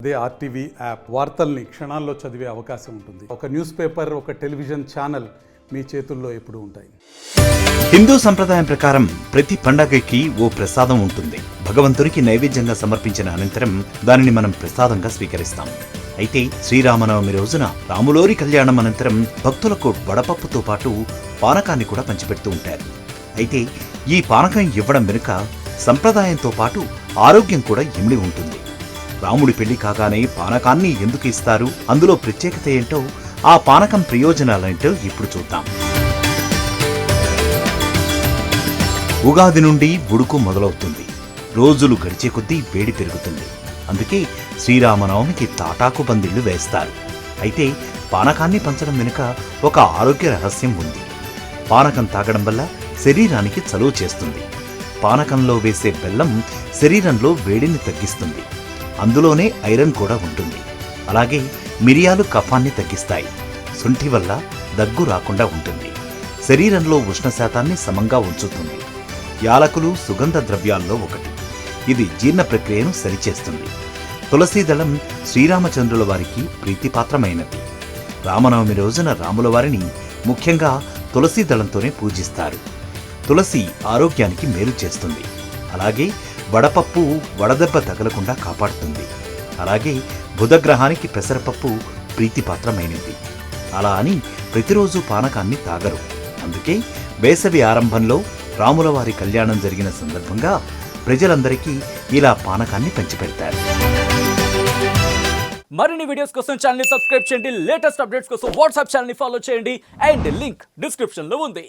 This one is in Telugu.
అదే ఆర్టీవీ యాప్ వార్తల్ని క్షణాల్లో చదివే అవకాశం ఉంటుంది. ఒక న్యూస్ పేపర్, ఒక టెలివిజన్ ఛానల్ మీ చేతుల్లో ఎప్పుడూ ఉంటాయి. హిందూ సంప్రదాయం ప్రకారం ప్రతి పండగకి ఓ ప్రసాదం ఉంటుంది. భగవంతునికి నైవేద్యంగా సమర్పించిన అనంతరం దానిని మనం ప్రసాదంగా స్వీకరిస్తాం. అయితే శ్రీరామనవమి రోజున రాములోరి కళ్యాణం అనంతరం భక్తులకు వడపప్పుతో పాటు పానకాన్ని కూడా పంచిపెడుతూ ఉంటారు. అయితే ఈ పానకం ఇవ్వడం వెనుక సంప్రదాయంతో పాటు ఆరోగ్యం కూడా ఇమిడి ఉంటుంది. రాముడి పెళ్లి కాగానే పానకాన్ని ఎందుకు ఇస్తారు, అందులో ప్రత్యేకత ఏంటో, ఆ పానకం ప్రయోజనాలేంటో ఇప్పుడు చూద్దాం. ఉగాది నుండి ఉడుకు మొదలవుతుంది. రోజులు గడిచే కొద్దీ వేడి పెరుగుతుంది. అందుకే శ్రీరామనవమికి తాటాకు పందిళ్లు వేస్తారు. అయితే పానకాన్ని పంచడం వెనుక ఒక ఆరోగ్య రహస్యం ఉంది. పానకం తాగడం వల్ల శరీరానికి చలువ చేస్తుంది. పానకంలో వేసే బెల్లం శరీరంలో వేడిని తగ్గిస్తుంది. అందులోనే ఐరన్ కూడా ఉంటుంది. అలాగే మిరియాలు కఫాన్ని తగ్గిస్తాయి. శుంఠి వల్ల దగ్గు రాకుండా ఉంటుంది. శరీరంలో ఉష్ణ శాతాన్ని సమంగా ఉంచుతుంది. యాలకులు సుగంధ ద్రవ్యాల్లో ఒకటి. ఇది జీర్ణ ప్రక్రియను సరిచేస్తుంది. తులసీ దళం శ్రీరామచంద్రుల వారికి ప్రీతిపాత్రమైనది. రామనవమి రోజున రాముల వారిని ముఖ్యంగా తులసీ దళంతోనే పూజిస్తారు. తులసి ఆరోగ్యానికి మేలు చేస్తుంది. అలాగే వడపప్పు వడదెబ్బ తగలకుండా కాపాడుతుంది. అలాగే బుధగ్రహానికి పెసరపప్పు ప్రీతిపాత్రమైనది. అలా అని ప్రతిరోజు పానకాన్ని తాగరు. అందుకే వేసవి ఆరంభంలో రాముల వారి కళ్యాణం జరిగిన సందర్భంగా ప్రజలందరికీ ఇలా పానకాన్ని పంచిపెడతారు. మరిన్ని వీడియోస్ కోసం ఛానల్ ని సబ్స్క్రైబ్ చేయండి. లేటెస్ట్ అప్డేట్స్ కోసం వాట్సాప్ ఛానల్ ని ఫాలో చేయండి. అండ్ లింక్ డిస్క్రిప్షన్ లో ఉంది.